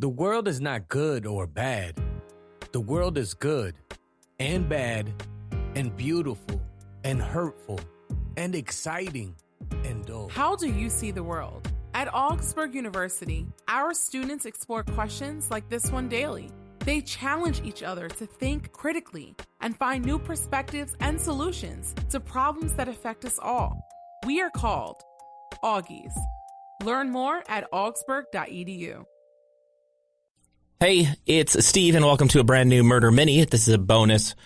The world is not good or bad. The world is good and bad and beautiful and hurtful and exciting and dull. How do you see the world? At Augsburg University, our students explore questions like this one daily. They challenge each other to think critically and find new perspectives and solutions to problems that affect us all. We are called Augies. Learn more at augsburg.edu. Hey, it's Steve, and welcome to a brand new Murder Mini. This is a bonus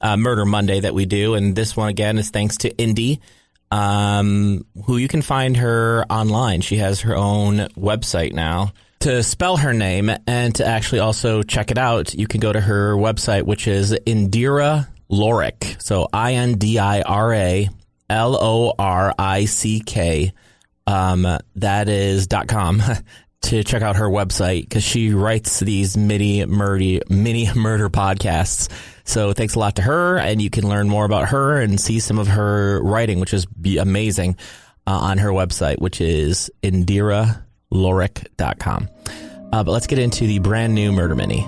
Murder Monday that we do, and this one, again, is thanks to Indy, who you can find her online. She has her own website now. To spell her name and to actually also check it out, you can go to her website, which is Indira Lorick. So INDIRA LORICK. That is .com. To check out her website, because she writes these mini murder podcasts. So thanks a lot to her, and you can learn more about her and see some of her writing, which is amazing, on her website, which is IndiraLorick.com. But let's get into the brand new Murder Mini.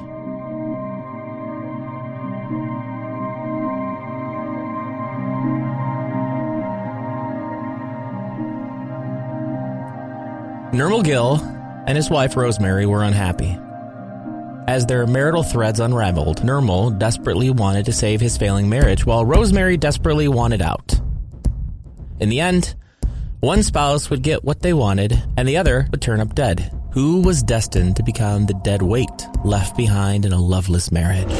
Nirmal Gill and his wife Rosemary were unhappy. As their marital threads unraveled, Nirmal desperately wanted to save his failing marriage, while Rosemary desperately wanted out. In the end, one spouse would get what they wanted, and the other would turn up dead. Who was destined to become the dead weight left behind in a loveless marriage?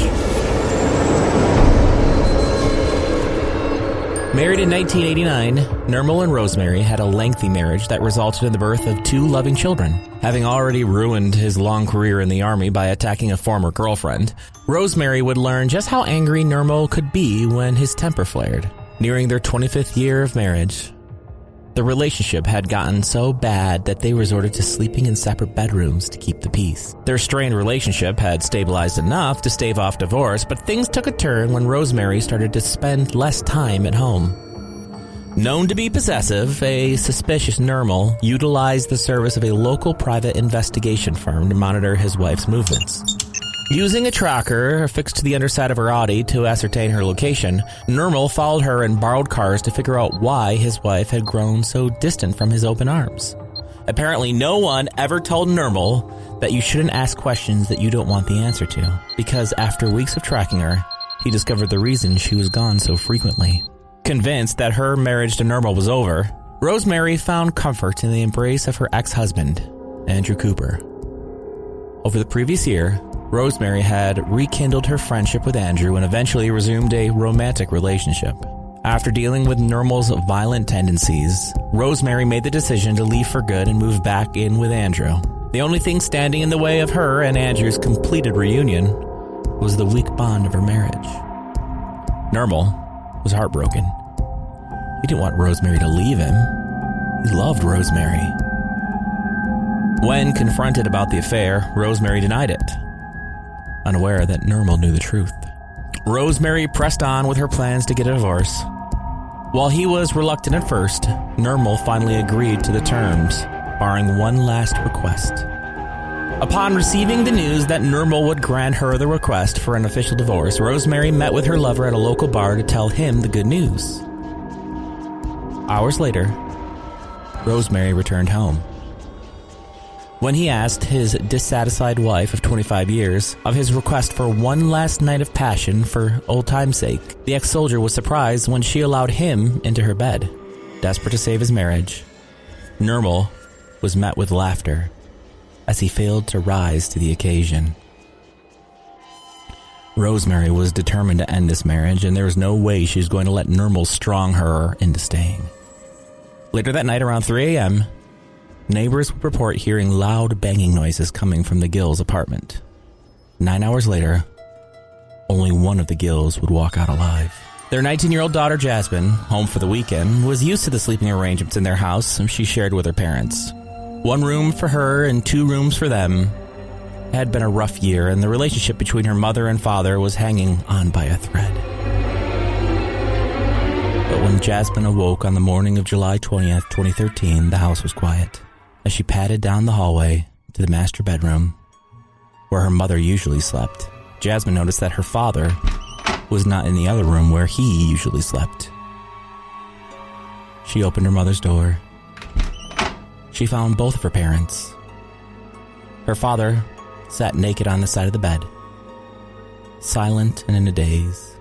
Married in 1989, Nirmal and Rosemary had a lengthy marriage that resulted in the birth of 2 loving children. Having already ruined his long career in the army by attacking a former girlfriend, Rosemary would learn just how angry Nirmal could be when his temper flared. Nearing their 25th year of marriage, the relationship had gotten so bad that they resorted to sleeping in separate bedrooms to keep the peace. Their strained relationship had stabilized enough to stave off divorce, but things took a turn when Rosemary started to spend less time at home. Known to be possessive, a suspicious Nirmal utilized the service of a local private investigation firm to monitor his wife's movements. Using a tracker affixed to the underside of her Audi to ascertain her location, Nirmal followed her in borrowed cars to figure out why his wife had grown so distant from his open arms. Apparently, no one ever told Nirmal that you shouldn't ask questions that you don't want the answer to, because after weeks of tracking her, he discovered the reason she was gone so frequently. Convinced that her marriage to Nirmal was over, Rosemary found comfort in the embrace of her ex-husband, Andrew Cooper. Over the previous year, Rosemary had rekindled her friendship with Andrew and eventually resumed a romantic relationship. After dealing with Nirmal's violent tendencies, Rosemary made the decision to leave for good and move back in with Andrew. The only thing standing in the way of her and Andrew's completed reunion was the weak bond of her marriage. Nirmal was heartbroken. He didn't want Rosemary to leave him. He loved Rosemary. When confronted about the affair, Rosemary denied it, unaware that Nirmal knew the truth. Rosemary pressed on with her plans to get a divorce. While he was reluctant at first, Nirmal finally agreed to the terms, barring one last request. Upon receiving the news that Nirmal would grant her the request for an official divorce, Rosemary met with her lover at a local bar to tell him the good news. Hours later, Rosemary returned home. When he asked his dissatisfied wife of 25 years of his request for one last night of passion for old time's sake, the ex-soldier was surprised when she allowed him into her bed. Desperate to save his marriage, Nirmal was met with laughter as he failed to rise to the occasion. Rosemary was determined to end this marriage, and there was no way she was going to let Nirmal strong her into staying. Later that night around 3 a.m., neighbors would report hearing loud banging noises coming from the Gills' apartment. 9 hours later, only one of the Gills would walk out alive. Their 19-year-old daughter, Jasmine, home for the weekend, was used to the sleeping arrangements in their house she shared with her parents. 1 room for her and 2 rooms for them. It had been a rough year, and the relationship between her mother and father was hanging on by a thread. But when Jasmine awoke on the morning of July 20th, 2013, the house was quiet. As she padded down the hallway to the master bedroom, where her mother usually slept, Jasmine noticed that her father was not in the other room where he usually slept. She opened her mother's door. She found both of her parents. Her father sat naked on the side of the bed, silent and in a daze.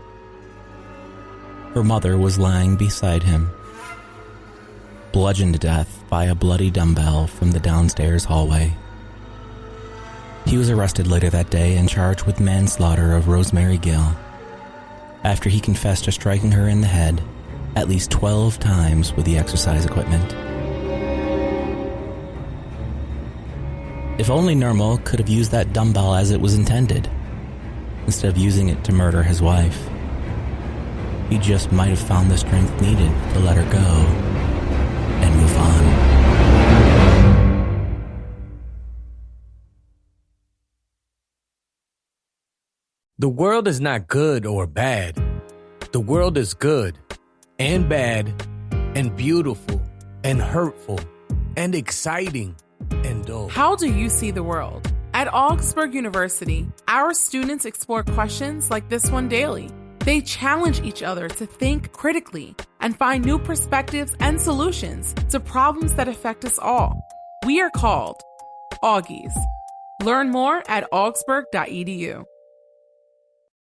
Her mother was lying beside him, bludgeoned to death by a bloody dumbbell from the downstairs hallway. He was arrested later that day and charged with manslaughter of Rosemary Gill, after he confessed to striking her in the head at least 12 times with the exercise equipment. If only Nirmal could have used that dumbbell as it was intended, instead of using it to murder his wife, he just might have found the strength needed to let her go and move on. The world is not good or bad. The world is good and bad and beautiful and hurtful and exciting and dull. How do you see the world? At Augsburg University, our students explore questions like this one daily. They challenge each other to think critically and find new perspectives and solutions to problems that affect us all. We are called Augies. Learn more at augsburg.edu.